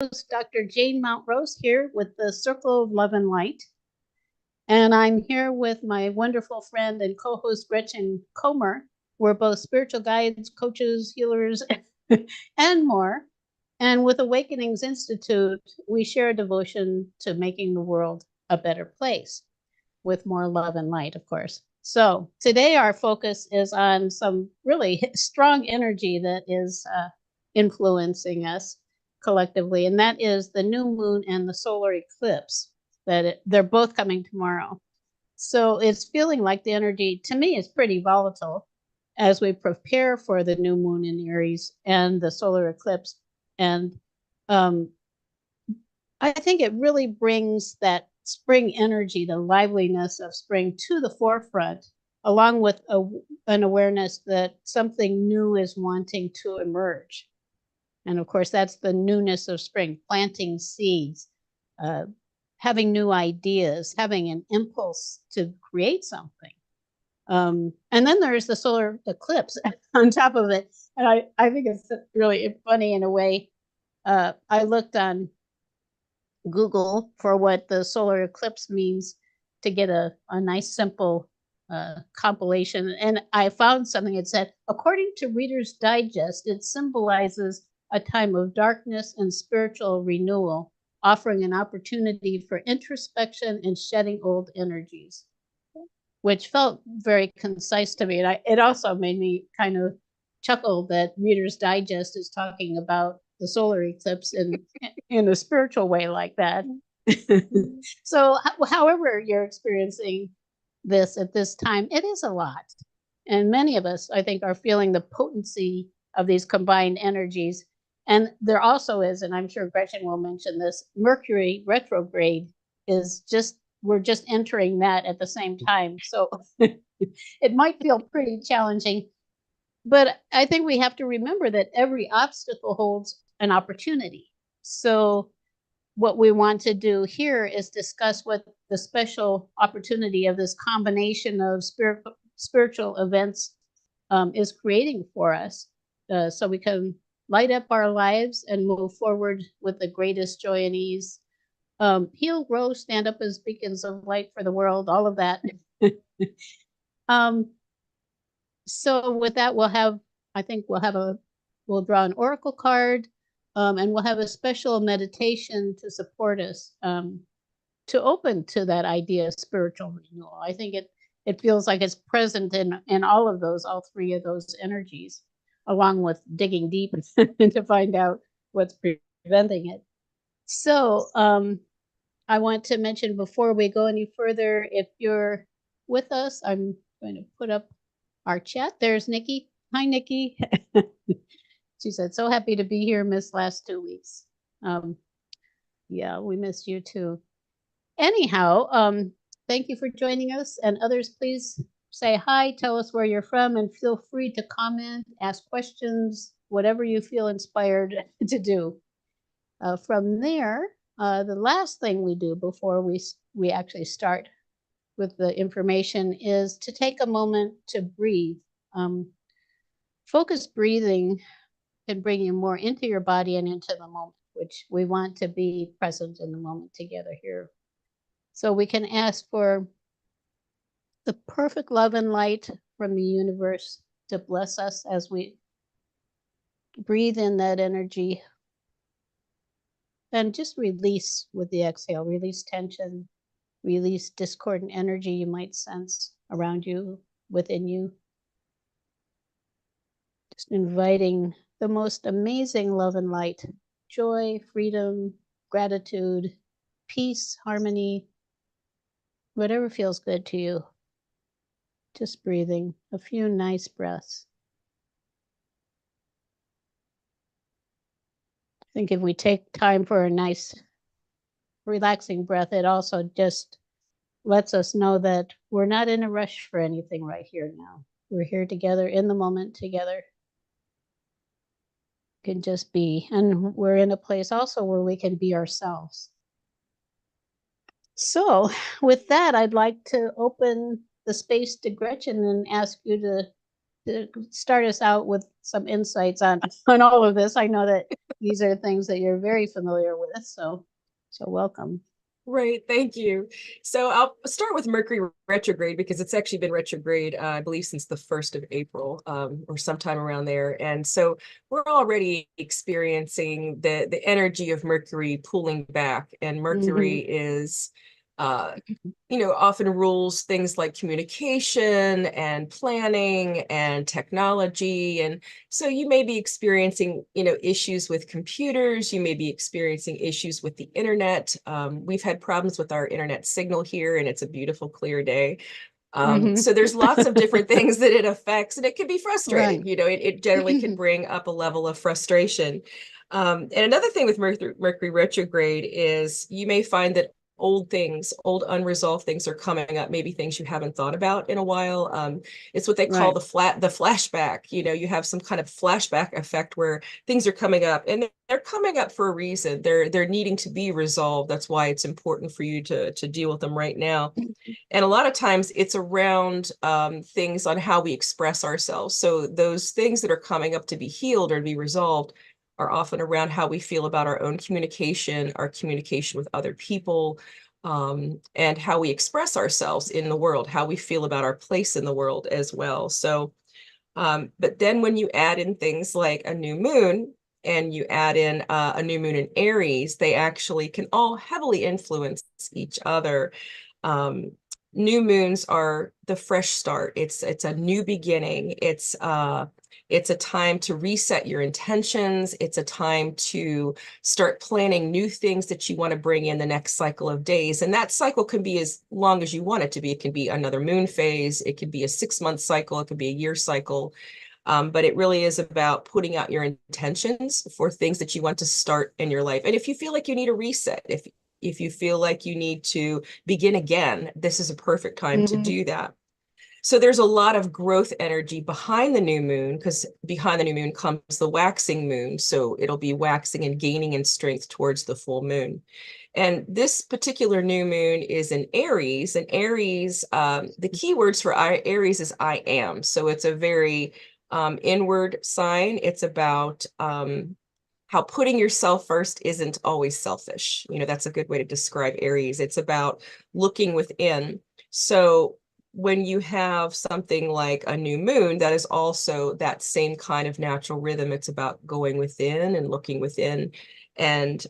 host, Dr. Jane Mountrose, here with the Circle of Love and Light. And I'm here with my wonderful friend and co host, Gretchen Comer. We're both spiritual guides, coaches, healers, and more. And with Awakenings Institute, we share a devotion to making the world a better place with more love and light, of course. So today our focus is on some really strong energy that is influencing us collectively, and that is the new moon and the solar eclipse. They're both coming tomorrow. So it's feeling like the energy, to me, is pretty volatile as we prepare for the new moon in Aries and the solar eclipse. And I think it really brings that spring energy, the liveliness of spring to the forefront, along with an awareness that something new is wanting to emerge. And of course, that's the newness of spring, planting seeds, having new ideas, having an impulse to create something. And then there's the solar eclipse on top of it. And I think it's really funny in a way. I looked on Google for what the solar eclipse means to get a nice, simple compilation. And I found something that said, according to Reader's Digest, it symbolizes a time of darkness and spiritual renewal, offering an opportunity for introspection and shedding old energies, which felt very concise to me. And it also made me kind of chuckle that Reader's Digest is talking about the solar eclipse in a spiritual way like that. So however you're experiencing this at this time, it is a lot. And many of us, I think, are feeling the potency of these combined energies. And there also is, and I'm sure Gretchen will mention this, Mercury retrograde is we're just entering that at the same time. So it might feel pretty challenging, but I think we have to remember that every obstacle holds an opportunity. So what we want to do here is discuss what the special opportunity of this combination of spiritual events is creating for us, so we can light up our lives and move forward with the greatest joy and ease. Heal, grow, stand up as beacons of light for the world, all of that. So with that, we'll draw an oracle card, and we'll have a special meditation to support us, to open to that idea of spiritual renewal. I think it feels like it's present in all three of those energies, along with digging deep to find out what's preventing it. So I want to mention before we go any further, if you're with us, I'm going to put up our chat. There's Nikki. Hi, Nikki. She said, so happy to be here, missed last 2 weeks. Yeah, we missed you too. Anyhow, thank you for joining us, and others, please say hi, tell us where you're from, and feel free to comment, ask questions, whatever you feel inspired to do. From there, the last thing we do before we actually start with the information is to take a moment to breathe. Focused breathing can bring you more into your body and into the moment, which we want to be present in the moment together here. So we can ask for the perfect love and light from the universe to bless us as we breathe in that energy. And just release with the exhale, release tension, release discordant energy you might sense around you, within you. Just inviting the most amazing love and light, joy, freedom, gratitude, peace, harmony, whatever feels good to you. Just breathing a few nice breaths. I think if we take time for a nice, relaxing breath, it also just lets us know that we're not in a rush for anything right here now. We're here together in the moment together. Can just be, and we're in a place also where we can be ourselves. So with that, I'd like to open the space to Gretchen and ask you to start us out with some insights on all of this. I know that these are things that you're very familiar with. So welcome. Right, thank you. So I'll start with Mercury retrograde because it's actually been retrograde, I believe, since the 1st of April, or sometime around there. And so we're already experiencing the energy of Mercury pulling back, and Mercury is uh, often rules things like communication and planning and technology. And so you may be experiencing, issues with computers. You may be experiencing issues with the internet. We've had problems with our internet signal here, and it's a beautiful, clear day. So there's lots of different things that it affects, and it can be frustrating. Right. It generally can bring up a level of frustration. And another thing with Mercury retrograde is you may find that old unresolved things are coming up, maybe things you haven't thought about in a while. It's what they call Right. the flashback. You have some kind of flashback effect where things are coming up, and they're coming up for a reason. They're needing to be resolved. That's why it's important for you to deal with them right now. And a lot of times it's around things on how we express ourselves. So those things that are coming up to be healed or to be resolved are often around how we feel about our own communication, our communication with other people, and how we express ourselves in the world, how we feel about our place in the world as well. So, but then when you add in things like a new moon, and you add in a new moon in Aries, they actually can all heavily influence each other. Um, New moons are the fresh start. It's a new beginning. It's a time to reset your intentions. It's a time to start planning new things that you want to bring in the next cycle of days. And that cycle can be as long as you want it to be. It can be another moon phase. It could be a 6-month cycle. It could be a year cycle. But it really is about putting out your intentions for things that you want to start in your life. And if you feel like you need a reset, if you feel like you need to begin again, this is a perfect time to do that. So there's a lot of growth energy behind the new moon, because behind the new moon comes the waxing moon. So it'll be waxing and gaining in strength towards the full moon. And this particular new moon is in Aries. And Aries, the key words for Aries is I am. So it's a very inward sign. It's about how putting yourself first isn't always selfish. That's a good way to describe Aries. It's about looking within. So when you have something like a new moon, that is also that same kind of natural rhythm. It's about going within and looking within. And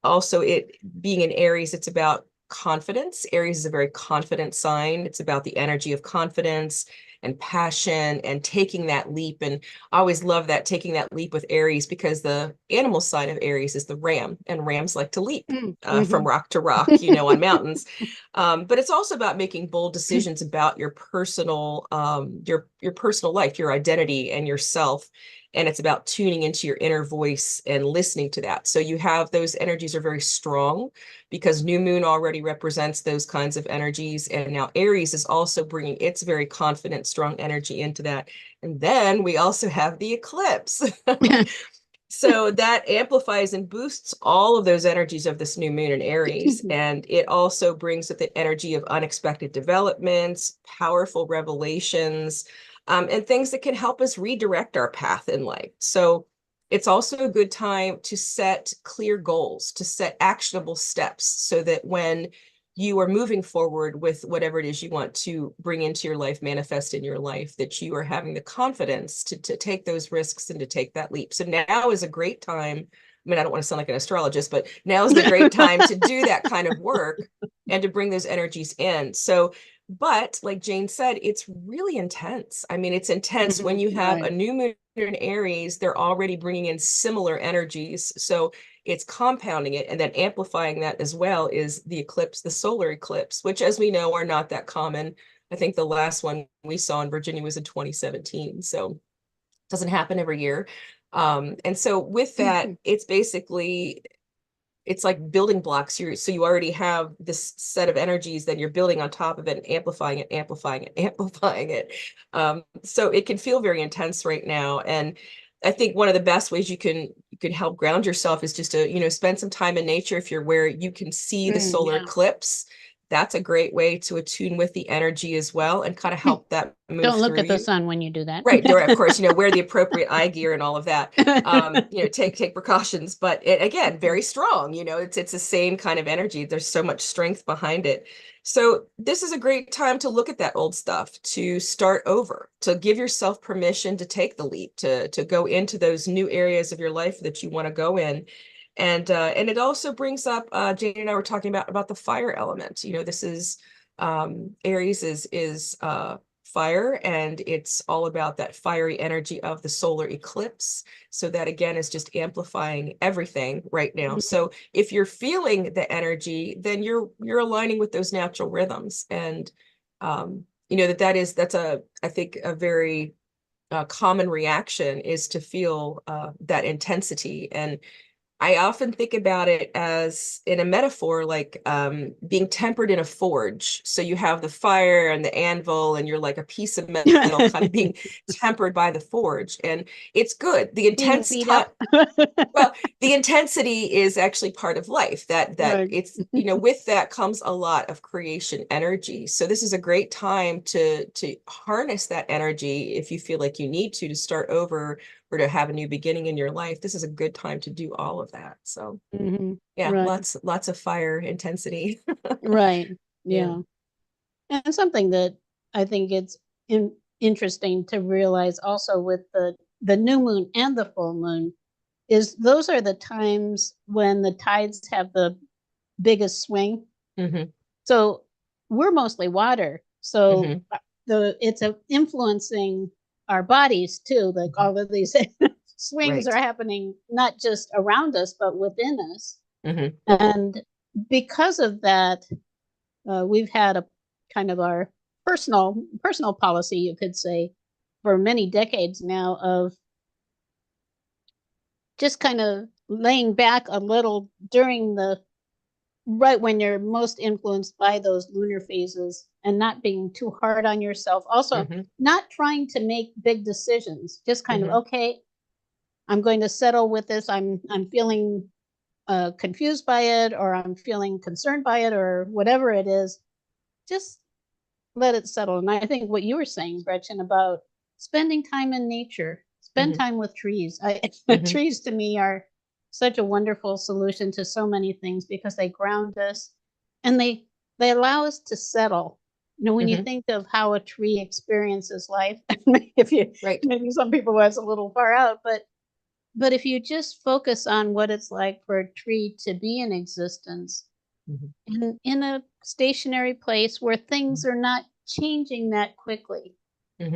also it being in Aries, it's about confidence. Aries is a very confident sign. It's about the energy of confidence and passion and taking that leap. And I always love that, taking that leap with Aries, because the animal sign of Aries is the ram, and rams like to leap from rock to rock, on mountains. But it's also about making bold decisions about your personal life, your identity, and yourself. And it's about tuning into your inner voice and listening to that. So you have those energies are very strong, because new moon already represents those kinds of energies. And now Aries is also bringing its very confident, strong energy into that. And then we also have the eclipse. So that amplifies and boosts all of those energies of this new moon in Aries. And it also brings with it energy of unexpected developments, powerful revelations, and things that can help us redirect our path in life. So it's also a good time to set clear goals, to set actionable steps, so that when you are moving forward with whatever it is you want to bring into your life, manifest in your life, that you are having the confidence to take those risks and to take that leap. So now is a great time. I mean, I don't want to sound like an astrologist, but now is the great time to do that kind of work and to bring those energies in. So, but like Jane said, it's really intense. I mean, it's intense when you have a new moon in Aries, they're already bringing in similar energies. So it's compounding it, and then amplifying that as well is the eclipse, the solar eclipse, which, as we know, are not that common. I think the last one we saw in Virginia was in 2017. So it doesn't happen every year. And so with that, it's basically, it's like building blocks. So you already have this set of energies that you're building on top of it, and amplifying it, amplifying it, amplifying it. So it can feel very intense right now. And I think one of the best ways you can help ground yourself is just to, spend some time in nature. If you're where you can see the solar eclipse, that's a great way to attune with the energy as well and kind of help that move Don't look through at the you. sun when you do that. Right. Of course, wear the appropriate eye gear and all of that. Take precautions, but again, very strong, it's the same kind of energy. There's so much strength behind it. So this is a great time to look at that old stuff, to start over, to give yourself permission to take the leap, to go into those new areas of your life that you want to go in. And it also brings up, Jane and I were talking about the fire element. This is Aries is fire, and it's all about that fiery energy of the solar eclipse. So that again is just amplifying everything right now. So if you're feeling the energy, then you're aligning with those natural rhythms. And that's I think a very common reaction is to feel that intensity. And I often think about it as in a metaphor, like being tempered in a forge. So you have the fire and the anvil, and you're like a piece of metal kind of being tempered by the forge. And it's good. The Being intense beat time, up. well, the intensity is actually part of life. That Right. it's, with that comes a lot of creation energy. So this is a great time to harness that energy if you feel like you need to start over or to have a new beginning in your life. This is a good time to do all of that. So yeah, Right. lots of fire intensity. Right. Yeah. Yeah. And something that I think it's interesting to realize also with the new moon and the full moon is those are the times when the tides have the biggest swing. So we're mostly water. So it's influencing our bodies too. Like all of these swings Right. are happening not just around us, but within us. And because of that, we've had a kind of our personal policy, you could say, for many decades now of just kind of laying back a little during the right when you're most influenced by those lunar phases and not being too hard on yourself. Also, not trying to make big decisions, just kind of, okay, I'm going to settle with this. I'm feeling confused by it, or I'm feeling concerned by it, or whatever it is. Just let it settle. And I think what you were saying, Gretchen, about spending time in nature, spend time with trees. Trees to me are such a wonderful solution to so many things because they ground us and they allow us to settle. When you think of how a tree experiences life, if you maybe some people that's a little far out, but if you just focus on what it's like for a tree to be in existence in a stationary place where things are not changing that quickly.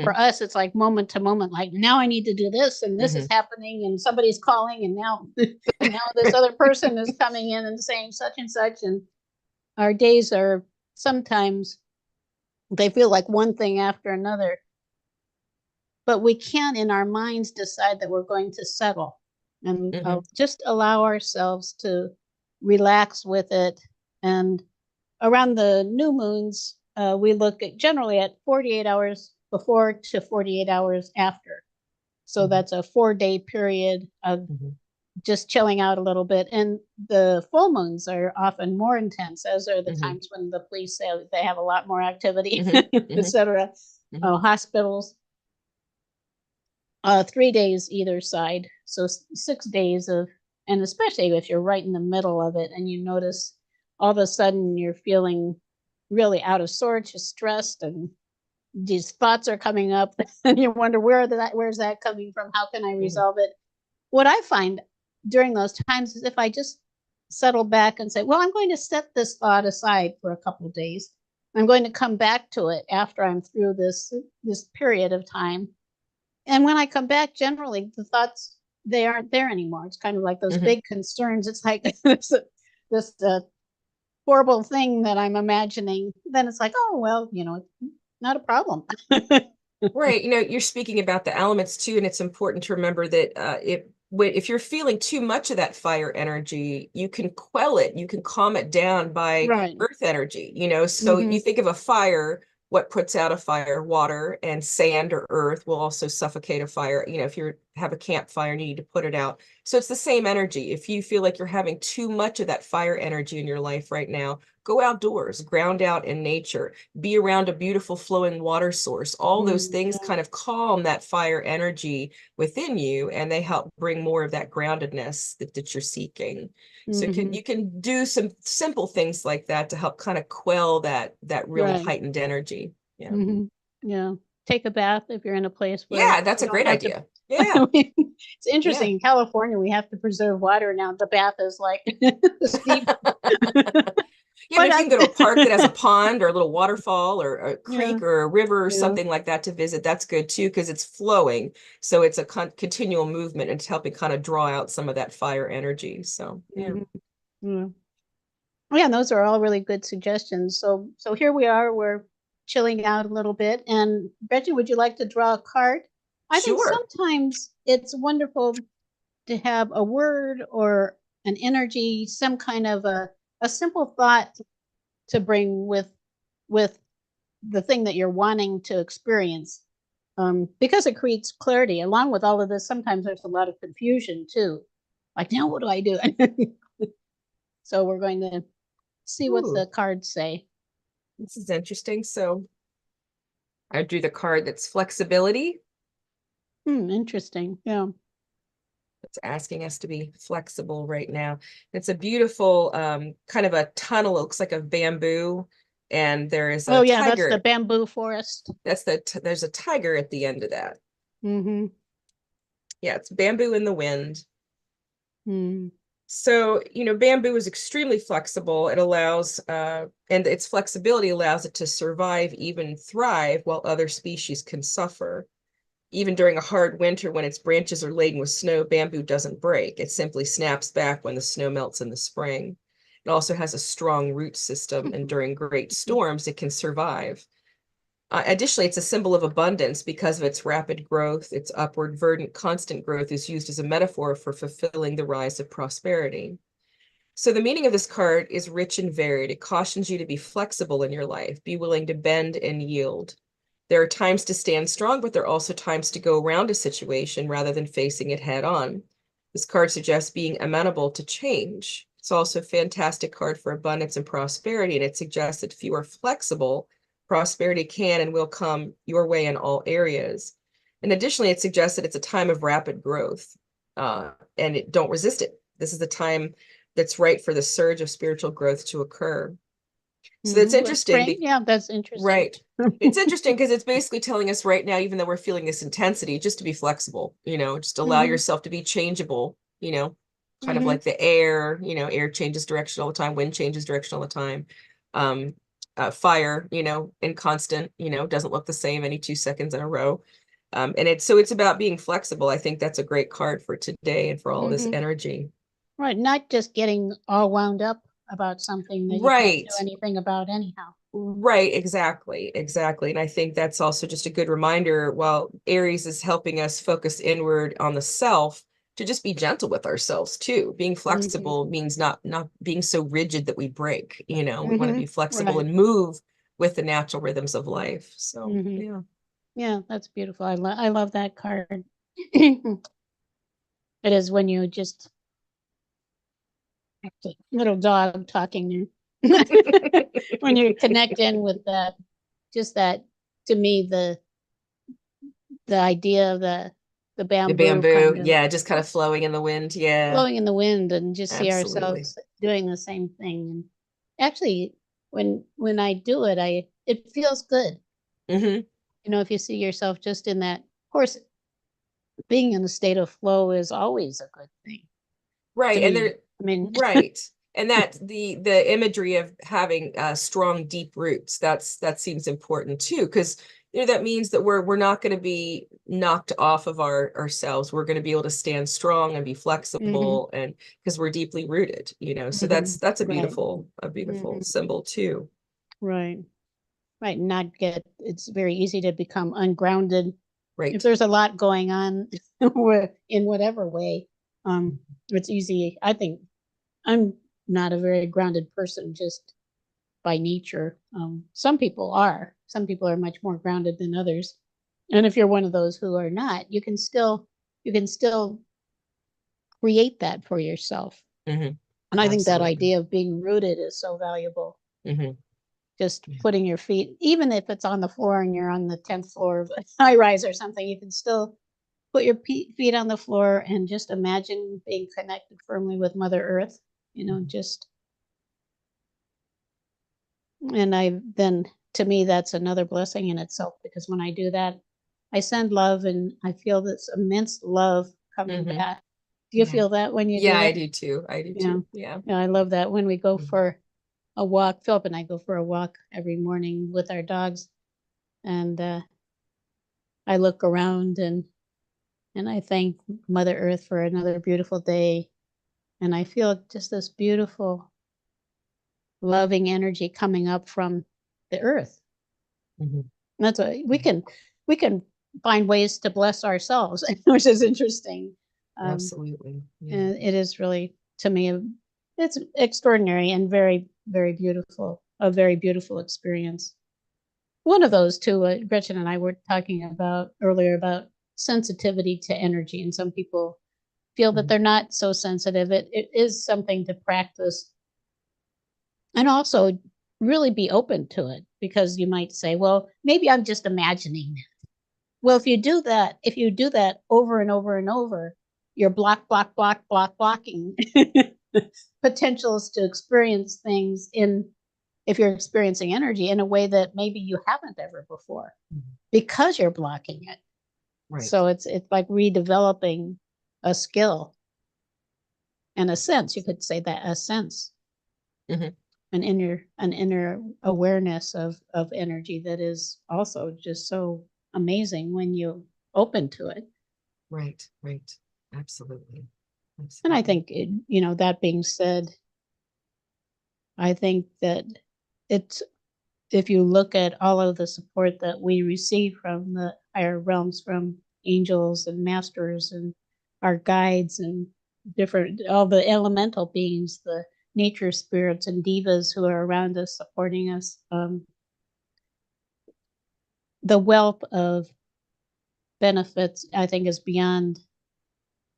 For us, it's like moment to moment, like now I need to do this and this is happening and somebody's calling and now this other person is coming in and saying such and such. And our days are sometimes they feel like one thing after another. But we can in our minds decide that we're going to settle and just allow ourselves to relax with it. And around the new moons, we look at generally at 48 hours before to 48 hours after. So that's a 4-day period of just chilling out a little bit. And the full moons are often more intense, as are the times when the police say they have a lot more activity, etc. Hospitals, 3 days either side. So 6 days of, and especially if you're right in the middle of it and you notice all of a sudden you're feeling really out of sorts, you're stressed, and these thoughts are coming up and you wonder where's that coming from? How can I resolve it? What I find during those times is if I just settle back and say, well, I'm going to set this thought aside for a couple of days. I'm going to come back to it after I'm through this period of time. And when I come back, generally the thoughts, they aren't there anymore. It's kind of like those big concerns. It's like this horrible thing that I'm imagining. Then it's like, oh, well, not a problem. Right. You're speaking about the elements too, and it's important to remember that if you're feeling too much of that fire energy, you can quell it, you can calm it down by earth energy, so you think of a fire, what puts out a fire? Water, and sand or earth will also suffocate a fire. If you have a campfire and you need to put it out, So it's the same energy. If you feel like you're having too much of that fire energy in your life right now, go outdoors, ground out in nature, be around a beautiful flowing water source. All those things Yeah. kind of calm that fire energy within you, and they help bring more of that groundedness that you're seeking. So Hmm. you can do some simple things like that to help kind of quell that real Right. heightened energy. Yeah. Hmm. Yeah. Take a bath if you're in a place where Yeah, that's you a don't great have to. idea. Yeah. It's Yeah. interesting. In California, we have to preserve water now. The bath is like steep. Yeah, but But if you I, can go to a park that has a pond or a little waterfall or a yeah, creek or a river or yeah. something like that to visit, that's good too, because it's flowing. So it's a continual movement and it's helping kind of draw out some of that fire energy. So, yeah. Hmm. Yeah. Yeah, and those are all really good suggestions. So here we are, we're chilling out a little bit. And Gretchen, would you like to draw a card? I think Sure. sometimes it's wonderful to have a word or an energy, some kind of a simple thought to bring with the thing that you're wanting to experience. Because it creates clarity. Along with all of this, sometimes there's a lot of confusion too. Like, now what do I do? So we're going to see what Ooh, the cards say. this is interesting. So I drew the card that's flexibility. Interesting. Yeah. It's asking us to be flexible right now. It's a beautiful kind of a tunnel. It looks like a bamboo, and there is Oh a yeah, that's the tiger. bamboo forest. That's there's a tiger at the end of that. Mm-hmm. Yeah, it's bamboo in the wind. Mm. So, bamboo is extremely flexible. It allows, and its flexibility allows it to survive, even thrive, while other species can suffer. Even during a hard winter, when its branches are laden with snow, bamboo doesn't break. It simply snaps back when the snow melts in the spring. It also has a strong root system, and during great storms, it can survive. Additionally, it's a symbol of abundance because of its rapid growth. Its upward, verdant, constant growth is used as a metaphor for fulfilling the rise of prosperity. So the meaning of this card is rich and varied. It cautions you to be flexible in your life, be willing to bend and yield. There are times to stand strong, but there are also times to go around a situation rather than facing it head on. This card suggests being amenable to change. It's also a fantastic card for abundance and prosperity, and it suggests that if you are flexible, prosperity can and will come your way in all areas. And additionally, it suggests that it's a time of rapid growth, don't resist it. This is the time that's right for the surge of spiritual growth to occur. So that's Mm-hmm. With interesting. spring, yeah, that's interesting. Right. It's interesting because it's basically telling us right now, even though we're feeling this intensity, just to be flexible, just allow Mm-hmm. yourself to be changeable, kind of Mm-hmm. like the air, air changes direction all the time, wind changes direction all the time. Um, Fire, inconstant, doesn't look the same any 2 seconds in a row. And it's about being flexible. I think that's a great card for today and for all this Mm-hmm. energy. Right, not just getting all wound up about something that you can't do Right. anything about anyhow. Right, exactly, exactly. And I think that's also just a good reminder while Aries is helping us focus inward on the self to just be gentle with ourselves too. Being Mm-hmm. flexible means not being so rigid that we break, We want to Mm-hmm. be flexible Right. and move with the natural rhythms of life. So, Mm-hmm. yeah. Yeah, that's beautiful. I love that card. It is when you just little dog talking there. When you connect in with that, just that, to me, the idea of the The bamboo bamboo, kind of yeah, just kind of flowing in the wind. Yeah, blowing in the wind, and just see absolutely. ourselves doing the same thing. And actually, when I do it, I it feels good. Hmm. If you see yourself just in that. Of course, being in a state of flow is always a good thing to Right. And me. there, I mean, right. And that the imagery of having strong, deep roots, that seems important too, because that means that we're not going to be knocked off of ourselves. We're going to be able to stand strong and be hmm flexible, and because we're deeply rooted, So hmm that's right, a beautiful hmm symbol too. right, right. Not get. It's very easy to become ungrounded if Right. there's a lot going on in whatever way. It's easy. I think I'm not a very grounded person just by nature. Some people are. Some people are much more grounded than others. And if you're one of those who are not, you can still create that for yourself. Mhm. And I think that Absolutely. idea of being rooted is so valuable. Mhm. Just Yeah. putting your feet, even if it's on the floor and you're on the 10th floor of a high rise or something, you can still put your feet on the floor and just imagine being connected firmly with Mother Earth, just. And then to me, that's another blessing in itself, because when I do that, I send love and I feel this immense love coming Mhm. back. Do you Yeah. feel that when you do Yeah, I that? do too. I do Yeah. too. Yeah. Yeah, I love that. When we go Mhm. for a walk, Philip and I go for a walk every morning with our dogs, and I look around and I thank Mother Earth for another beautiful day, and I feel just this beautiful, loving energy coming up from the earth. Mhm. That's a we can find ways to bless ourselves, which is interesting. Absolutely. Yeah. And it is really, to me, it's extraordinary and very, very beautiful. A very beautiful experience. One of those too, Gretchen and I were talking about earlier about sensitivity to energy, and some people feel that Mhm. they're not so sensitive. It is something to practice, and also really be open to it, because you might say, well, maybe I'm just imagining. Well, if you do that over and over and over, you're blocking potentials to experience things if you're experiencing energy in a way that maybe you haven't ever before, Mhm. because you're blocking it. Right. So it's like redeveloping a skill, in a sense. You could say that, a sense, Mhm. an inner awareness of energy that is also just so amazing when you open to it. Right. Right. Absolutely. And I Absolutely. think, that being said, I think that it's, if you look at all of the support that we receive from the higher realms, from angels and masters and our guides and all the elemental beings, the nature spirits and divas who are around us supporting us, the wealth of benefits, I think, is beyond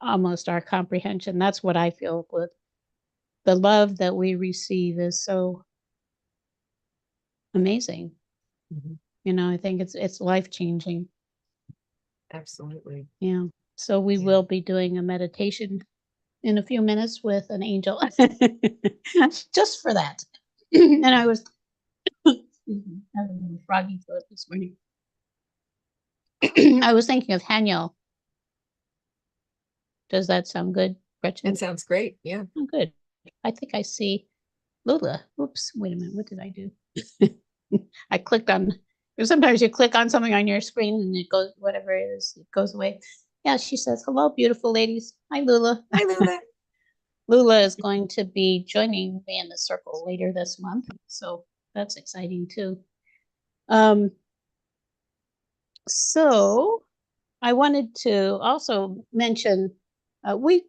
almost our comprehension. That's what I feel with the love that we receive is so amazing. Mhm. I think it's life changing. Absolutely. Yeah. So we Yeah. will be doing a meditation in a few minutes with an angel, just for that. And I was having a froggy throat this morning. I was thinking of Haniel. Does that sound good, It Gretchen? sounds great. Yeah. Oh, good. I think I see Lula. Oops, wait a minute. What did I do? I clicked on, sometimes you click on something on your screen and it goes, whatever it is, it goes away. Yeah, she says, hello, beautiful ladies. Hi, Lula. Hi, Lula. Lula is going to be joining me in the circle later this month. So that's exciting too. Um, so I wanted to also mention, we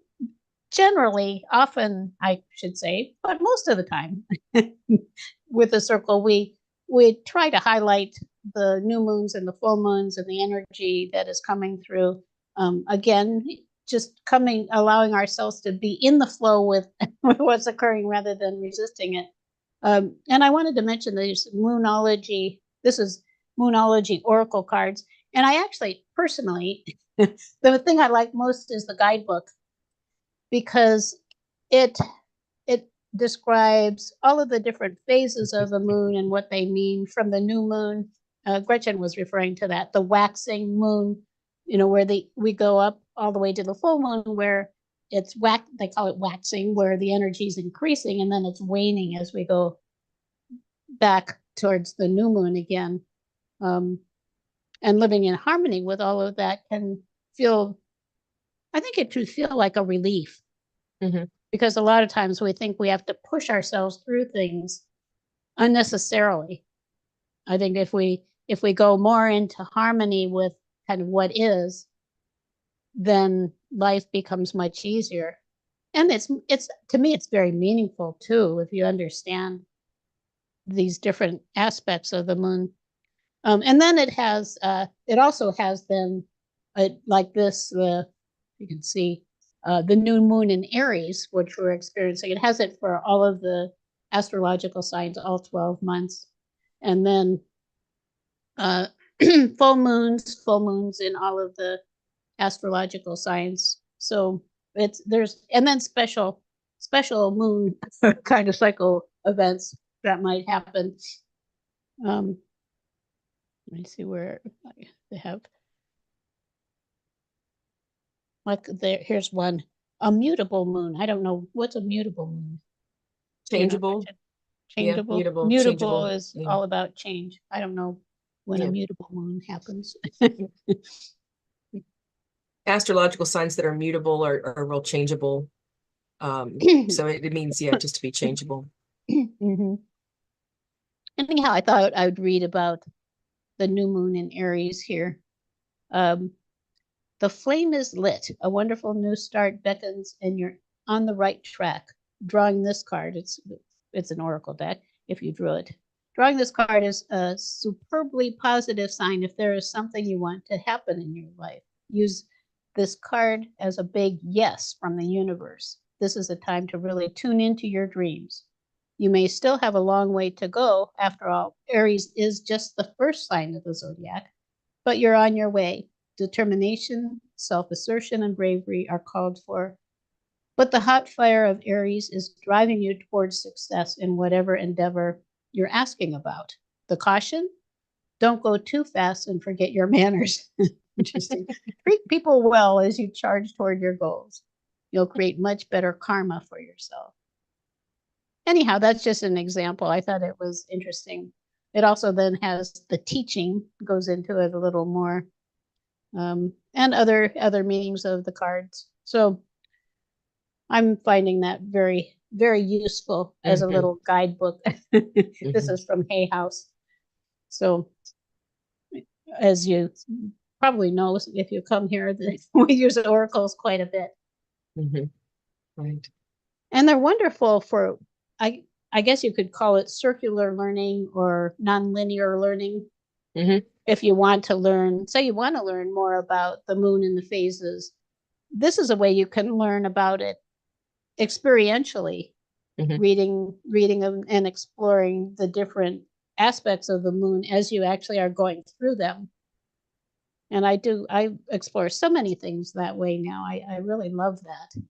generally, often, I should say, but most of the time, with the circle, we try to highlight the new moons and the full moons and the energy that is coming through. Again, just allowing ourselves to be in the flow with, with what's occurring rather than resisting it. And I wanted to mention these moonology. This is moonology oracle cards, and I actually personally, the thing I like most is the guidebook, because it it describes all of the different phases of the moon and what they mean. From the new moon, Gretchen was referring to that, the waxing moon, where we go up all the way to the full moon, where they call it waxing, where the energy is increasing, and then it's waning as we go back towards the new moon again. Um, and living in harmony with all of that can feel, I think it should feel like a relief, Mhm. because a lot of times we think we have to push ourselves through things unnecessarily. I think if we go more into harmony with kind of what is, then life becomes much easier. And it's to me, it's very meaningful too, if you understand these different aspects of the moon. And then it also has then, like this, you can see. the new moon in Aries, which we're experiencing. It has it for all of the astrological signs, all 12 months. And then uh, full moons in all of the astrological signs. So there's, and then special moon kind of cycle events that might happen. Let me see where they have, like there, here's one, a mutable moon. I don't know what's a mutable moon. Changeable. Changeable. Yeah, mutable. Mutable Changeable. is Yeah. all about change. I don't know when a mutable moon happens. Astrological signs that are mutable are real changeable. So it means, yeah, just to be changeable. Mm-hmm. Anyhow, I thought I would read about the new moon in Aries here. The flame is lit. A wonderful new start beckons, and you're on the right track. Drawing this card, it's an oracle deck if you drew it. Drawing this card is a superbly positive sign if there is something you want to happen in your life. Use this card as a big yes from the universe. This is a time to really tune into your dreams. You may still have a long way to go. After all, Aries is just the first sign of the zodiac, but you're on your way. Determination, self-assertion, and bravery are called for. But the hot fire of Aries is driving you towards success in whatever endeavor you're asking about. The caution? Don't go too fast and forget your manners. Interesting. Treat people well as you charge toward your goals. You'll create much better karma for yourself. Anyhow, that's just an example. I thought it was interesting. It also then has the teaching, goes into it a little more, and other meanings of the cards. So I'm finding that very, very useful as a little guidebook. This is from Hay House. So as you probably know, if you come here, we use oracles quite a bit. Right. And they're wonderful for, I guess you could call it circular learning or nonlinear learning. If you want to learn, say you want to learn more about the moon and the phases, this is a way you can learn about it experientially, reading and exploring the different aspects of the moon as you actually are going through them. And I explore so many things that way now. I really love that.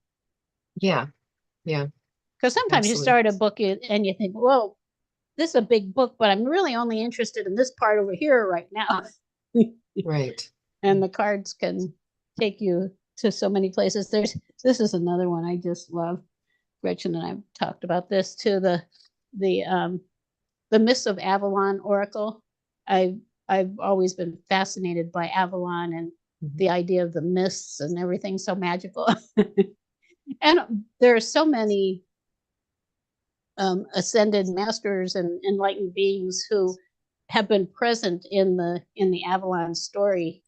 Yeah. Because sometimes you start a book and you think, well, this is a big book, but I'm really only interested in this part over here right now. Right. And the cards can take you to so many places. This is another one I just love. Gretchen and I've talked about this too. The Mists of Avalon Oracle. I've always been fascinated by Avalon and the idea of the mists and everything so magical. And there are so many ascended masters and enlightened beings who have been present in the Avalon story.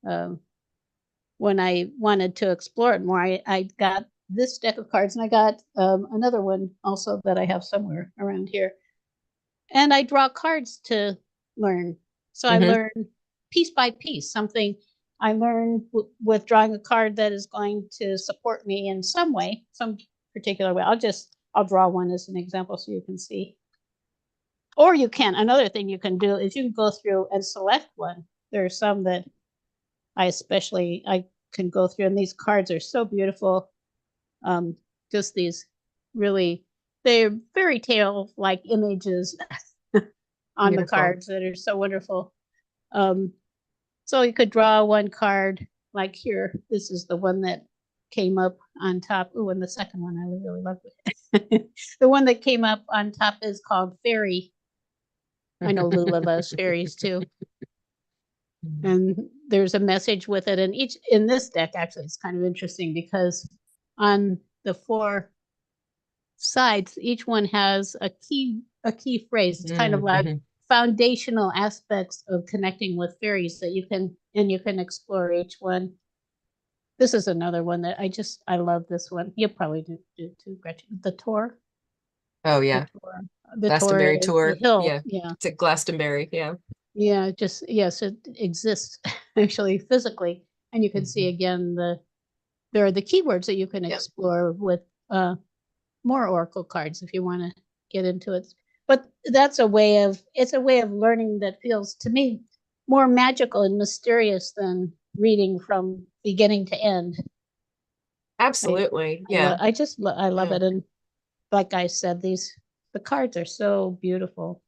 When I wanted to explore it more, I got this deck of cards, and I got another one also that I have somewhere around here. And I draw cards to learn. So I learn piece by piece, something I learn with drawing a card that is going to support me in some way, some particular way. I'll draw one as an example so you can see. Or you can, another thing you can do is you can go through and select one. There are some that I can go through, and these cards are so beautiful. Just these really, they're fairy tale like images on the cards that are so wonderful. So you could draw one card like here. This is the one that came up on top. Oh, and the second one I really love it. The one that came up on top is called Fairy. I know Lula loves fairies too. And there's a message with it. And in this deck, actually, it's kind of interesting because on the 4 sides, each one has a key phrase. It's kind of like foundational aspects of connecting with fairies that you can explore each one. This is another one that I love this one. You'll probably do too, Gretchen. The Tour. Oh yeah. The Glastonbury Tour. Tour. The hill. Yeah. It's at Glastonbury. Yeah. Yeah, yes, it exists actually physically. And you can see again there are the keywords that you can Yep. explore with more oracle cards if you want to get into it. But that's it's a way of learning that feels to me more magical and mysterious than reading from beginning to end. Absolutely. Yeah. I love Yeah. it. And like I said, the cards are so beautiful.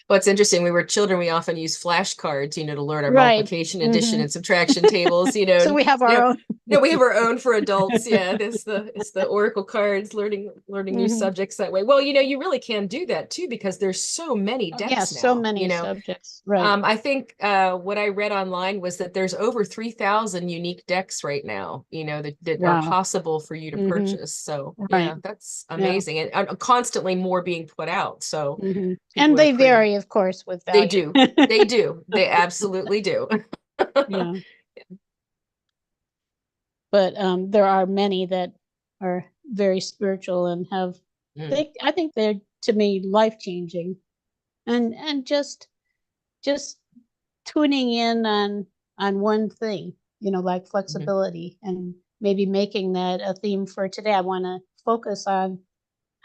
Well, it's interesting. We were children. We often use flashcards, to learn our Right. multiplication, addition, and subtraction tables. So we have our own. No, we have our own for adults. Yeah, it's the oracle cards, learning new subjects that way. Well, you really can do that too because there's so many Yeah, decks so now. many subjects. Right. I think what I read online was that there's over 3,000 unique decks right now, that are Wow. possible for you to purchase. So yeah, Right. that's Yeah. amazing. And constantly more being put out. So people And are they vary, of course, with They value. do. They do. They absolutely do. Yeah. But there are many that are very spiritual and have Mm, I think they're to me life changing, and just tuning in on one thing, like mhm. flexibility, and maybe making that a theme for today. I want to focus on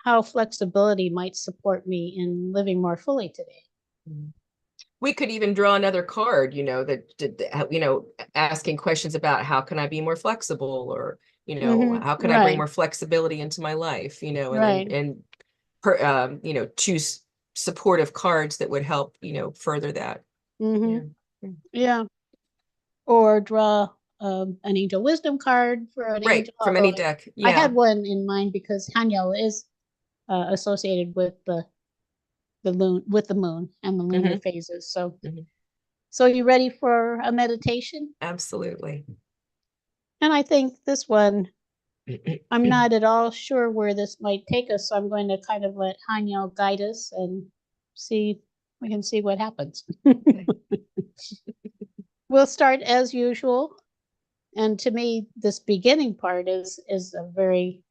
how flexibility might support me in living more fully today. We could even draw another card, asking questions about how can I be more flexible, or how can I bring Right. more flexibility into my life, and then Right. choose supportive cards that would help, further that. Mm-hmm. Yeah. Yeah. Or draw an angel wisdom card for an Right. angel. From Although any deck. I Yeah. had one in mind because Hanyal is associated with the moon and the lunar Hmm. phases. So, Hmm. so you ready for a meditation? Absolutely. And I think this one, I'm not at all sure where this might take us. So I'm going to kind of let Hanyal guide us and see. We can see what happens. We'll start as usual. And to me, this beginning part is a very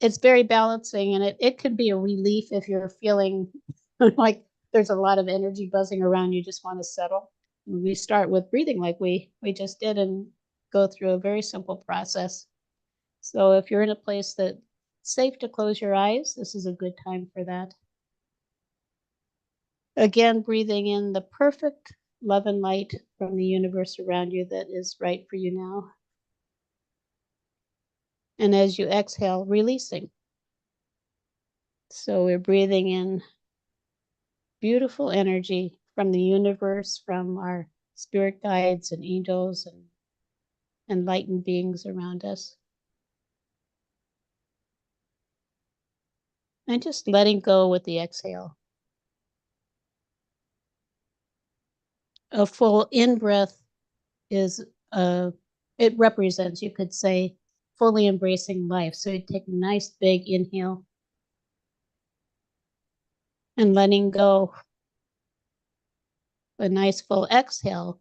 it's very balancing, and it could be a relief if you're feeling like there's a lot of energy buzzing around, you just want to settle. We start with breathing like we just did, and go through a very simple process. So if you're in a place that's safe to close your eyes, this is a good time for that. Again, breathing in the perfect love and light from the universe around you that is right for you now. And as you exhale, releasing. So we're breathing in beautiful energy from the universe, from our spirit guides and angels and enlightened beings around us. And just letting go with the exhale. A full in breath is it represents, you could say, fully embracing life. So you take a nice big inhale and letting go. A nice full exhale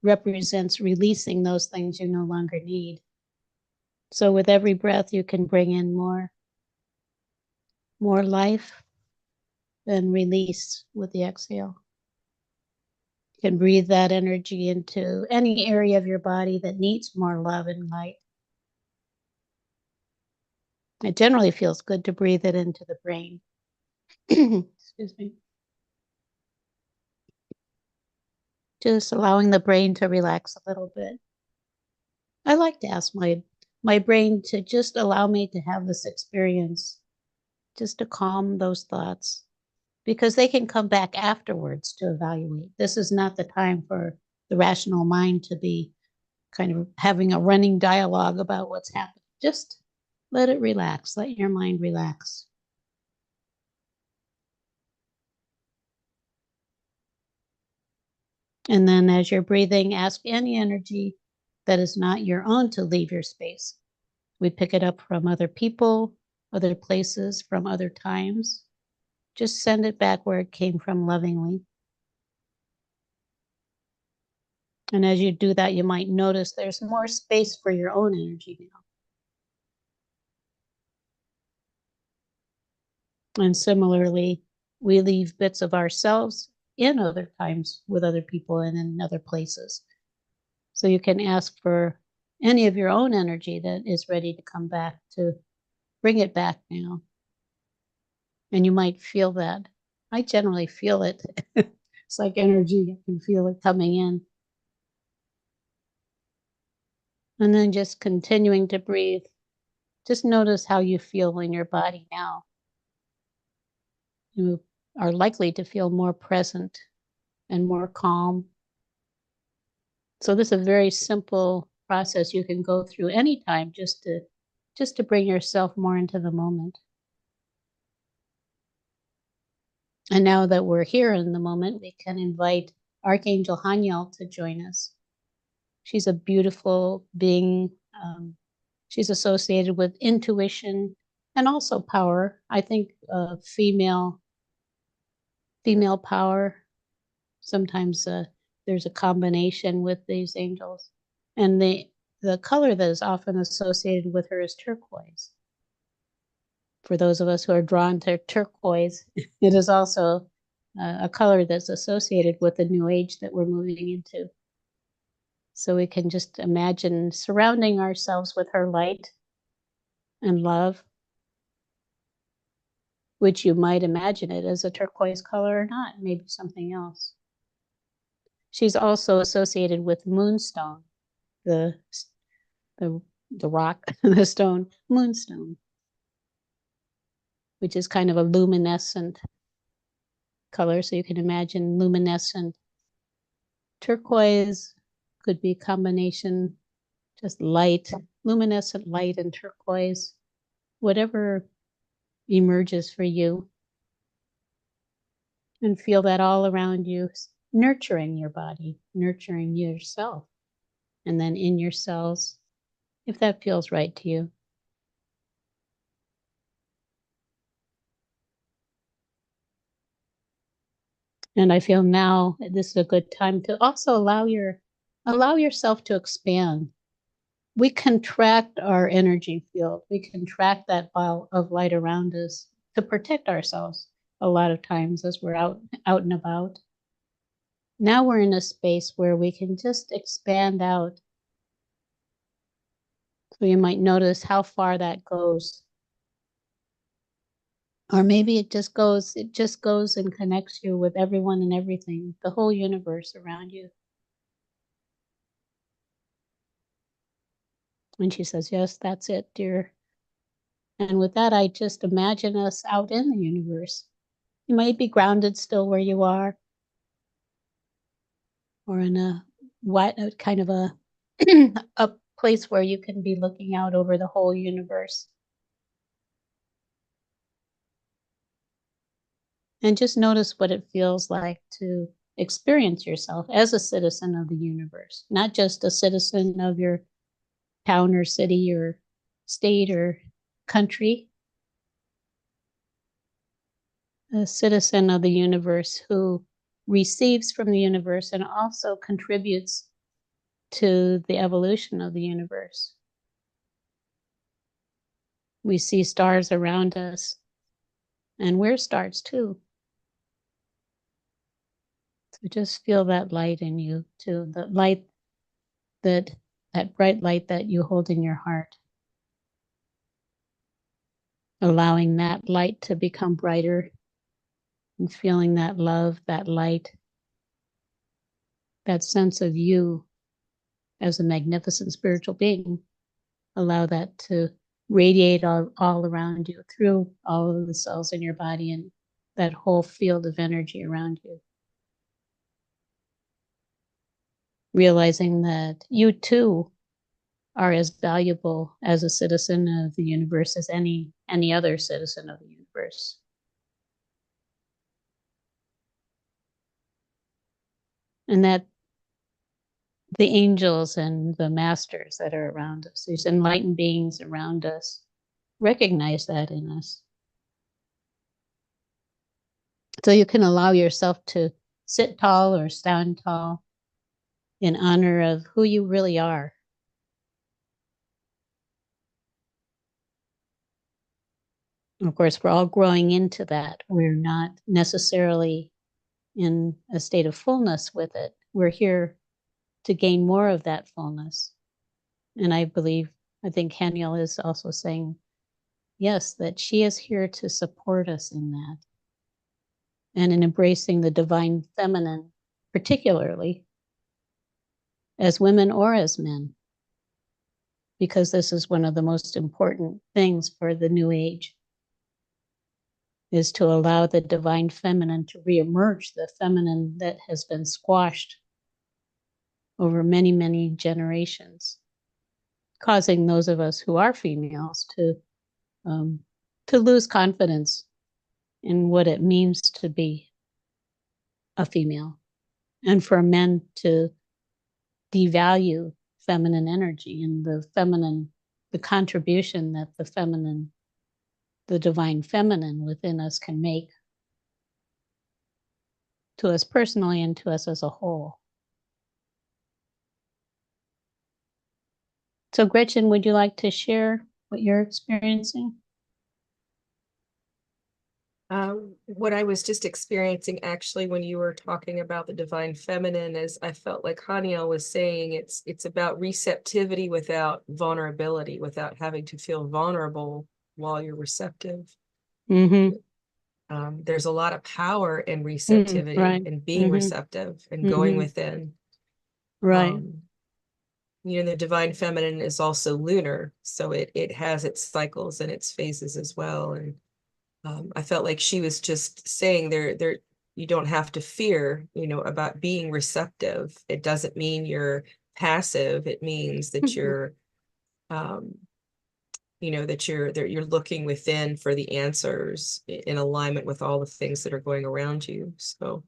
represents releasing those things you no longer need. So with every breath, you can bring in more life, and release with the exhale. You can breathe that energy into any area of your body that needs more love and light. It generally feels good to breathe it into the brain. Excuse me. Just allowing the brain to relax a little bit. I like to ask my brain to just allow me to have this experience, just to calm those thoughts, because they can come back afterwards to evaluate. This is not the time for the rational mind to be kind of having a running dialogue about what's happening. Just let it relax, let your mind relax. And then as you're breathing, ask any energy that is not your own to leave your space. We pick it up from other people, other places, from other times. Just send it back where it came from lovingly. And as you do that, you might notice there's more space for your own energy now. And similarly, we leave bits of ourselves in other times with other people and in other places. So you can ask for any of your own energy that is ready to come back, to bring it back now. And you might feel that. I generally feel it. It's like energy. You can feel it coming in. And then just continuing to breathe. Just notice how you feel in your body now. You are likely to feel more present and more calm. So this is a very simple process you can go through anytime, just to bring yourself more into the moment. And now that we're here in the moment, we can invite Archangel Haniel to join us. She's a beautiful being. She's associated with intuition and also power. I think female power. Sometimes there's a combination with these angels. And the color that is often associated with her is turquoise. For those of us who are drawn to turquoise, it is also a color that's associated with the new age that we're moving into. So we can just imagine surrounding ourselves with her light and love, which you might imagine it as a turquoise color or not, maybe something else. She's also associated with moonstone, the rock, the stone, moonstone, which is kind of a luminescent color. So you can imagine luminescent turquoise, could be a combination, just light, luminescent light and turquoise, whatever emerges for you. And feel that all around you, nurturing your body, nurturing yourself, and then in your cells, if that feels right to you. And I feel now this is a good time to also allow yourself to expand. We contract our energy field. We contract that ball of light around us to protect ourselves a lot of times as we're out and about. Now we're in a space where we can just expand out. So you might notice how far that goes. Or maybe it just goes and connects you with everyone and everything, the whole universe around you. And she says, yes, that's it, dear. And with that, I just imagine us out in the universe. You might be grounded still where you are, or in a kind of a a place where you can be looking out over the whole universe. And just notice what it feels like to experience yourself as a citizen of the universe, not just a citizen of your town or city or state or country, a citizen of the universe who receives from the universe and also contributes to the evolution of the universe. We see stars around us, and we're stars too. So just feel that light in you too, the light that bright light that you hold in your heart. Allowing that light to become brighter and feeling that love, that light, that sense of you as a magnificent spiritual being. Allow that to radiate all around you through all of the cells in your body and that whole field of energy around you. Realizing that you too are as valuable as a citizen of the universe as any other citizen of the universe. And that the angels and the masters that are around us, these enlightened beings around us, recognize that in us. So you can allow yourself to sit tall or stand tall in honor of who you really are. Of course, we're all growing into that. We're not necessarily in a state of fullness with it. We're here to gain more of that fullness. And I think Haniel is also saying, yes, that she is here to support us in that. And in embracing the divine feminine, particularly as women or as men, because this is one of the most important things for the new age, is to allow the divine feminine to reemerge, the feminine that has been squashed over many, many generations, causing those of us who are females to lose confidence in what it means to be a female, and for men to devalue feminine energy and the contribution that the divine feminine within us can make to us personally and to us as a whole. So, Gretchen, would you like to share what you're experiencing? What I was just experiencing actually when you were talking about the divine feminine is I felt like Haniel was saying it's about receptivity without vulnerability, without having to feel vulnerable while you're receptive. Mm-hmm. There's a lot of power in receptivity Right. and being receptive and going within. Right. The divine feminine is also lunar, so it has its cycles and its phases as well. And I felt like she was just saying there you don't have to fear, about being receptive. It doesn't mean you're passive. It means that you're that you're looking within for the answers in alignment with all the things that are going around you. So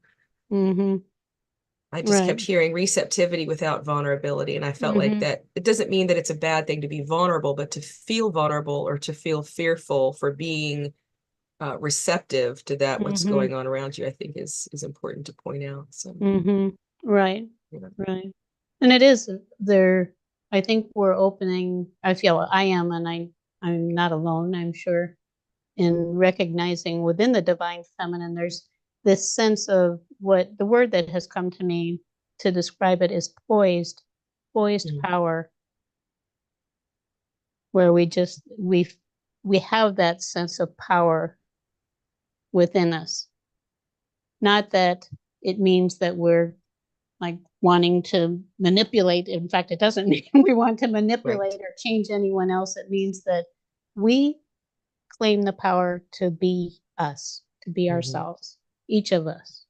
I just kept Right. hearing receptivity without vulnerability. And I felt like that it doesn't mean that it's a bad thing to be vulnerable, but to feel vulnerable or to feel fearful for being receptive to that what's going on around you, I think is important to point out. So Right. you Right. And it is there. I think we're opening, I feel I am, and I'm not alone, I'm sure, in recognizing within the divine feminine, there's this sense of what the word that has come to me to describe it is poised power, where we have that sense of power within us. Not that it means that we're like wanting to manipulate. In fact, it doesn't mean we want to manipulate or change anyone else. It means that we claim the power to be us, to be ourselves, each of us,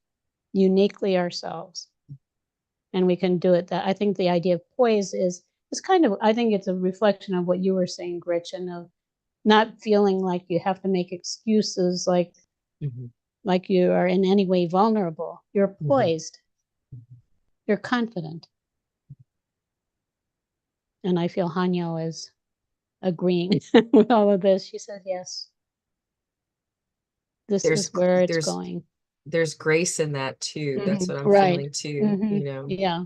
uniquely ourselves. And we can do it. That I think the idea of poise is kind of, I think it's a reflection of what you were saying, Gretchen, of not feeling like you have to make excuses, like you are in any way vulnerable. You're poised. You're confident. And I feel Haniel is agreeing with all of this. She said, yes, this is where it's going. There's grace in that too. That's what I'm Right. feeling too, Yeah.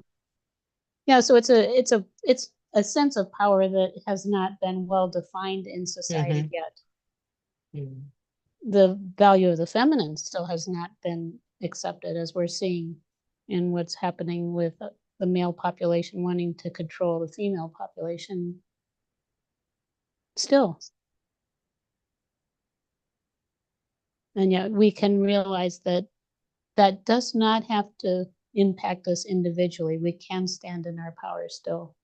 Yeah. So it's a sense of power that has not been well defined in society yet. The value of the feminine still has not been accepted, as we're seeing in what's happening with the male population wanting to control the female population still. And yet we can realize that that does not have to impact us individually. We can stand in our power still.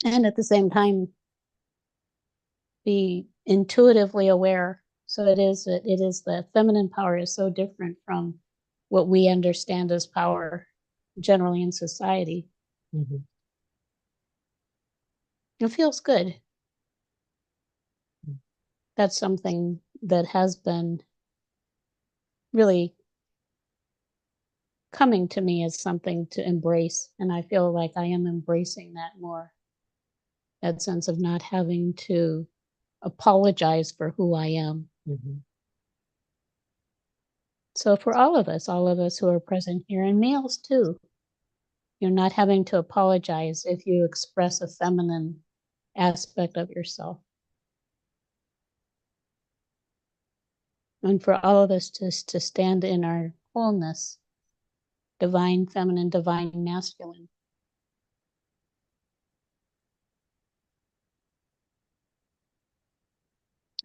And at the same time, be intuitively aware. So it is the feminine power is so different from what we understand as power generally in society. It feels good. That's something that has been really coming to me as something to embrace. And I feel like I am embracing that more. That sense of not having to apologize for who I am. So for all of us who are present here, and males too, you're not having to apologize if you express a feminine aspect of yourself. And for all of us to stand in our wholeness, divine feminine, divine masculine,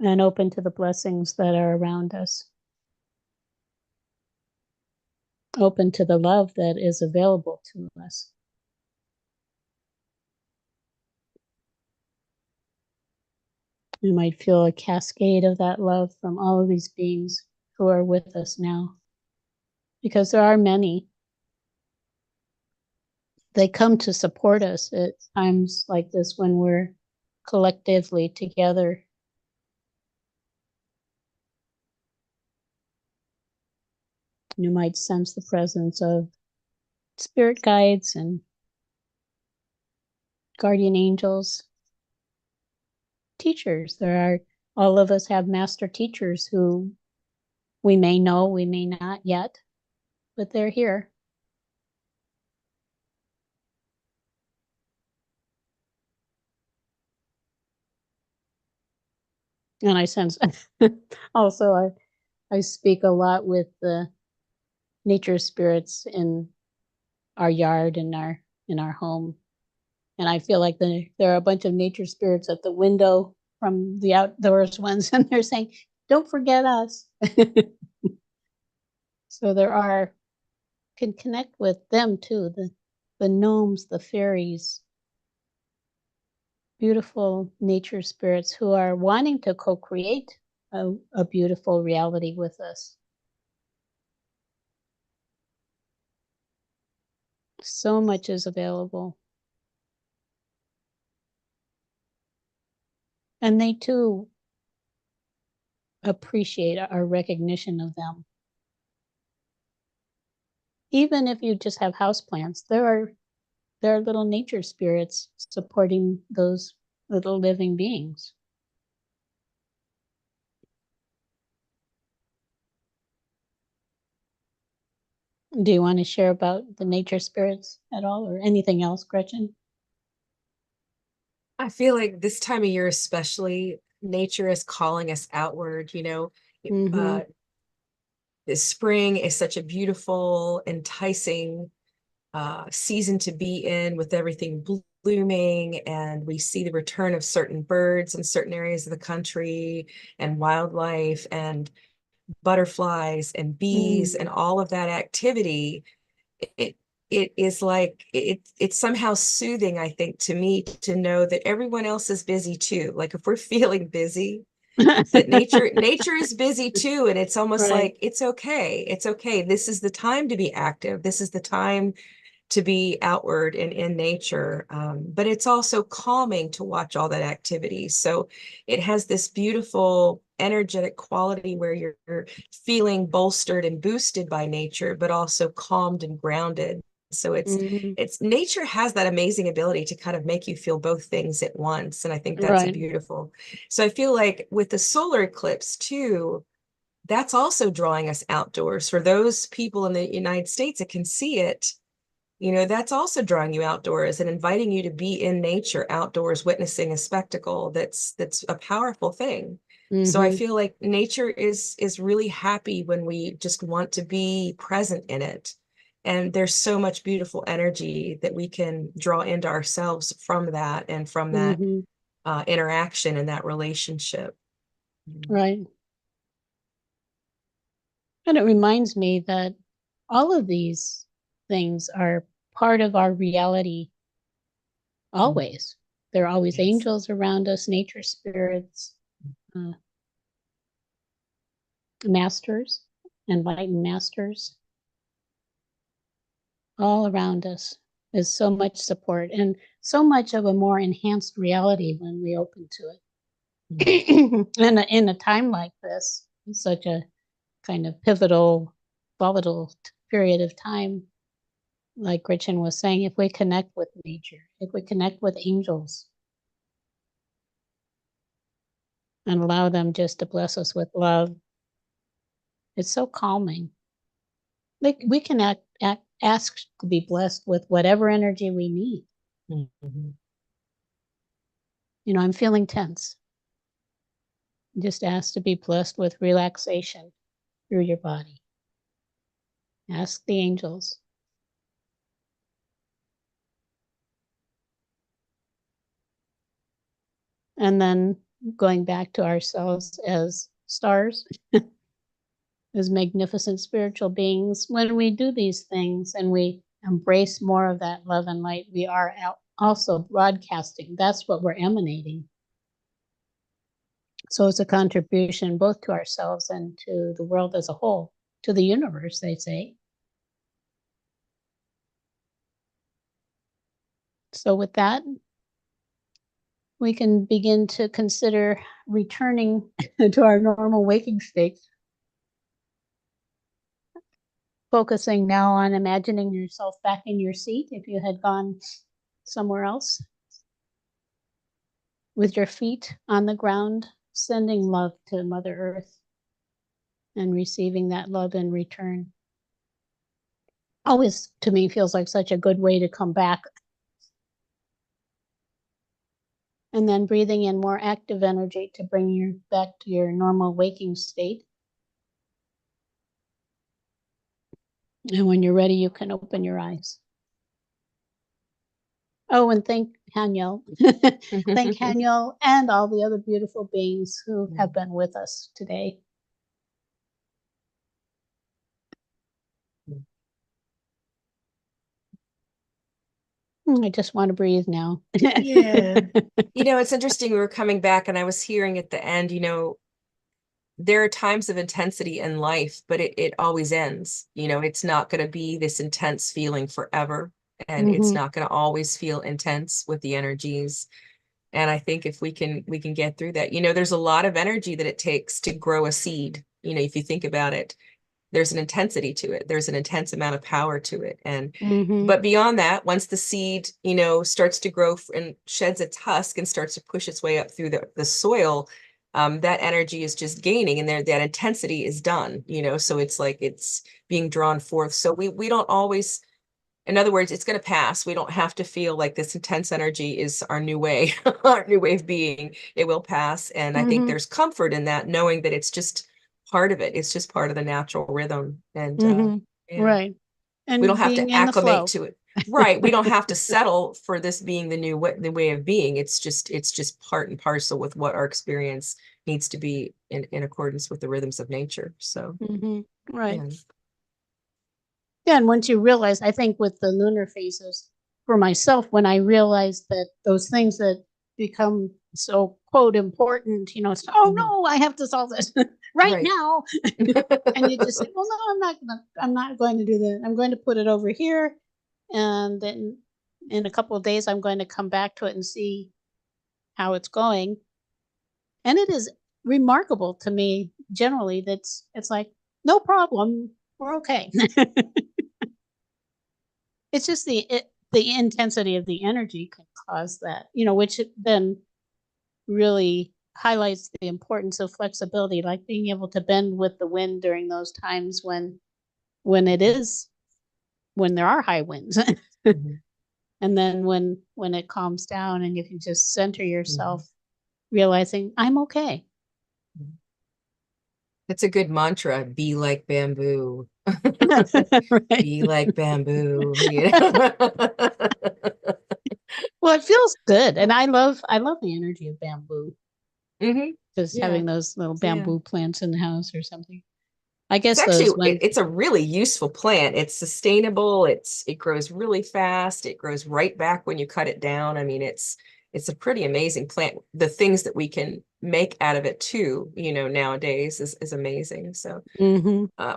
and open to the blessings that are around us. Open to the love that is available to us. You might feel a cascade of that love from all of these beings who are with us now, because there are many. They come to support us at times like this when we're collectively together. You might sense the presence of spirit guides and guardian angels, teachers. All of us have master teachers who we may know, we may not yet, but they're here. And I sense also I speak a lot with the nature spirits in our yard and in our home. And I feel like there are a bunch of nature spirits at the window from the outdoors ones, and they're saying, don't forget us. So can connect with them too, the gnomes, the fairies, beautiful nature spirits who are wanting to co-create a beautiful reality with us. So much is available. And they too appreciate our recognition of them. Even if you just have houseplants, there are little nature spirits supporting those little living beings. Do you want to share about the nature spirits at all, or anything else, Gretchen? I feel like this time of year, especially, nature is calling us outward, you know. Mm-hmm. This spring is such a beautiful, enticing season to be in, with everything blooming, and we see the return of certain birds in certain areas of the country, and wildlife and butterflies and bees and all of that activity. It it is like it's somehow soothing, I think, to me, to know that everyone else is busy too. Like if we're feeling busy, that nature is busy too, and it's almost Right. like it's okay, this is the time to be active, this is the time to be outward and in nature. But it's also calming to watch all that activity. So it has this beautiful energetic quality where you're feeling bolstered and boosted by nature, but also calmed and grounded. So Mm-hmm. it's nature has that amazing ability to kind of make you feel both things at once. And I think that's Right. beautiful. So I feel like with the solar eclipse too, that's also drawing us outdoors. For those people in the United States that can see it, you know, that's also drawing you outdoors and inviting you to be in nature, outdoors, witnessing a spectacle that's a powerful thing. So I Mm-hmm. feel like nature is really happy when we just want to be present in it. And there's so much beautiful energy that we can draw into ourselves from that, and from that Mm-hmm. interaction and that relationship. Right. And it reminds me that all of these things are part of our reality always. There are always Yes. angels around us, nature spirits, uh, masters, enlightened masters, all around us. Is so much support and so much of a more enhanced reality when we open to it. And in a time like this, such a kind of pivotal, volatile period of time, like Gretchen was saying, if we connect with nature, if we connect with angels and allow them just to bless us with love, it's so calming. Like we can ask to be blessed with whatever energy we need. Mhm. You know, I'm feeling tense. Just ask to be blessed with relaxation through your body. Ask the angels. And then going back to ourselves as stars, as magnificent spiritual beings. When we do these things and we embrace more of that love and light, we are also broadcasting. That's what we're emanating. So it's a contribution both to ourselves and to the world as a whole, to the universe, they say. So with that, we can begin to consider returning to our normal waking state. Focusing now on imagining yourself back in your seat if you had gone somewhere else. With your feet on the ground, sending love to Mother Earth and receiving that love in return. Always, to me, feels like such a good way to come back. And then breathing in more active energy to bring you back to your normal waking state. And when you're ready, you can open your eyes. Oh, and thank Haniel. Thank Haniel and all the other beautiful beings who have been with us today. I just want to breathe now. Yeah. You know, it's interesting. We were coming back and I was hearing at the end, you know, there are times of intensity in life, but it always ends. You know, it's not going to be this intense feeling forever. And it's not going to always feel intense with the energies. And I think if we can get through that, you know, there's a lot of energy that it takes to grow a seed. You know, if you think about it, there's an intensity to it. There's an intense amount of power to it. And, but beyond that, once the seed, you know, starts to grow and sheds its husk and starts to push its way up through the soil, that energy is just gaining and there, that intensity is done, you know, so it's like it's being drawn forth. So we don't always, in other words, it's going to pass. We don't have to feel like this intense energy is our new way, our new way of being. It will pass. And I think there's comfort in that, knowing that it's just part of it. It's just part of the natural rhythm. And yeah. Right. And we don't have being to in the flow. acclimate to it. Right. We don't have to settle for this being the new way, the way of being. It's just part and parcel with what our experience needs to be in accordance with the rhythms of nature. So, right. yeah. Yeah, and once you realize, I think with the lunar phases, for myself, when I realized that those things that become so quote important, you know, it's oh no, I have to solve this right now. And you just say, well, no, I'm not going to do that. I'm going to put it over here. And then in a couple of days, I'm going to come back to it and see how it's going. And it is remarkable to me generally that's it's like, no problem, we're okay. It's just the intensity of the energy can cause that, you know, which then really highlights the importance of flexibility, like being able to bend with the wind during those times when there are high winds. And then when it calms down and you can just center yourself, realizing I'm okay. It's a good mantra, be like bamboo. Be like bamboo. You know? Well, it feels good. And I love the energy of bamboo. Just having those little bamboo plants in the house or something. I guess it's actually it's a really useful plant. It's sustainable. It grows really fast. It grows right back when you cut it down. I mean, it's a pretty amazing plant. The things that we can make out of it too, you know, nowadays is amazing. So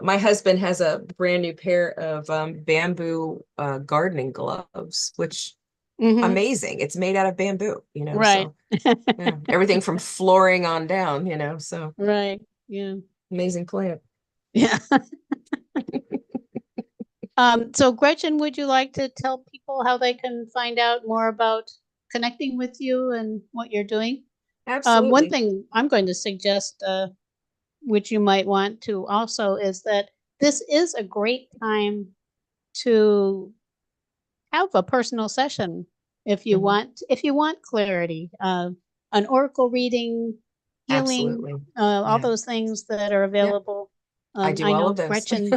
my husband has a brand new pair of bamboo gardening gloves, which amazing. It's made out of bamboo, you know, right. So yeah, everything from flooring on down, you know, so right. Yeah. Amazing plant. Yeah. So Gretchen, would you like to tell people how they can find out more about connecting with you and what you're doing? Absolutely. One thing I'm going to suggest, which you might want to also, is that this is a great time to have a personal session if you want clarity, an oracle reading, healing, all those things that are available. I do all of those. Gretchen,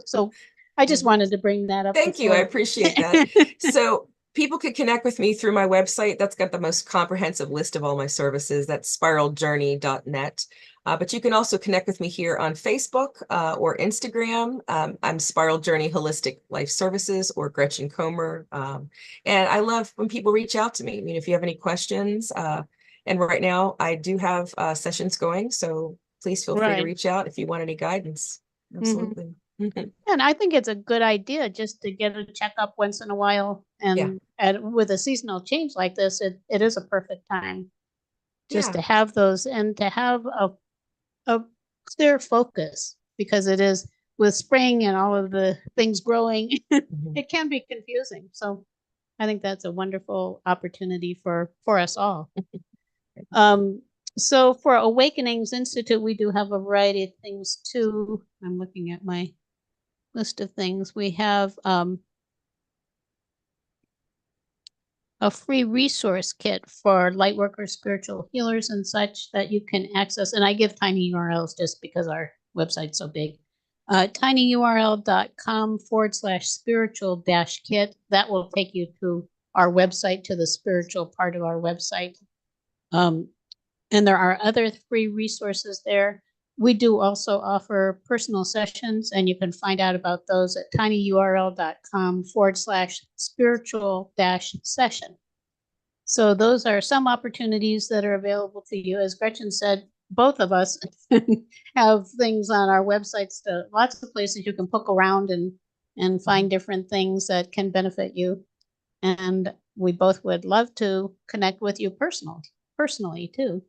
so I just wanted to bring that up. Thank you. I appreciate that. So People could connect with me through my website. That's got the most comprehensive list of all my services. That's spiraljourney.net. But you can also connect with me here on Facebook or Instagram. I'm Spiral Journey Holistic Life Services or Gretchen Comer. And I love when people reach out to me. I mean, if you have any questions, and right now I do have sessions going, so please feel free to Right. reach out if you want any guidance. Absolutely. And I think it's a good idea just to get a checkup once in a while. And with a seasonal change like this, it is a perfect time just to have those and to have a clear focus, because it is with spring and all of the things growing, it can be confusing. So I think that's a wonderful opportunity for us all. So for Awakenings Institute, we do have a variety of things too. I'm looking at my list of things. We have a free resource kit for light workers, spiritual healers, and such that you can access. And I give tiny URLs just because our website's so big. tinyurl.com/spiritual-kit. That will take you to our website, to the spiritual part of our website. And there are other free resources there. We do also offer personal sessions, and you can find out about those at tinyurl.com/spiritual-session. So those are some opportunities that are available to you. As Gretchen said, both of us have things on our websites, lots of places you can poke around and find different things that can benefit you. And we both would love to connect with you personally too,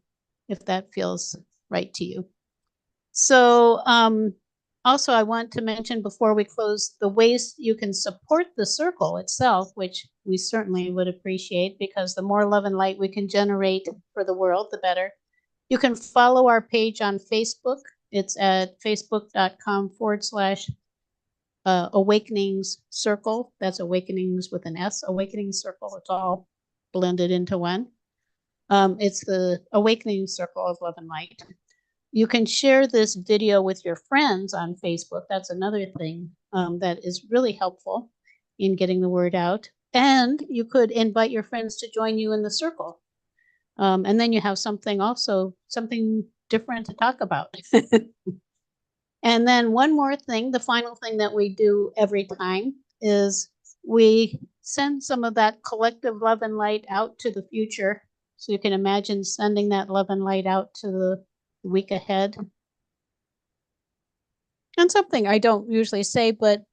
if that feels right to you. So also I want to mention before we close the ways you can support the circle itself, which we certainly would appreciate, because the more love and light we can generate for the world, the better. You can follow our page on Facebook. It's at facebook.com/Awakenings Circle. That's Awakenings with an S, Awakenings Circle. It's all blended into one. It's the Awakening Circle of Love and Light. You can share this video with your friends on Facebook. That's another thing that is really helpful in getting the word out. And you could invite your friends to join you in the circle. And then you have something different to talk about. And then one more thing, the final thing that we do every time is we send some of that collective love and light out to the future. So you can imagine sending that love and light out to the week ahead. And something I don't usually say, but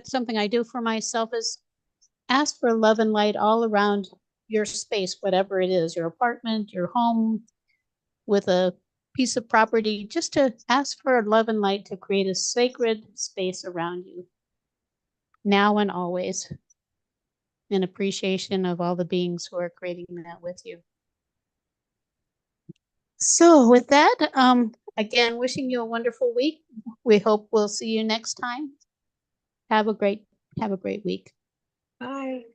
something I do for myself is ask for love and light all around your space, whatever it is, your apartment, your home, with a piece of property, just to ask for love and light to create a sacred space around you, now and always, in appreciation of all the beings who are creating that with you. So with that, again, wishing you a wonderful week. We hope we'll see you next time. Have a great week. Bye.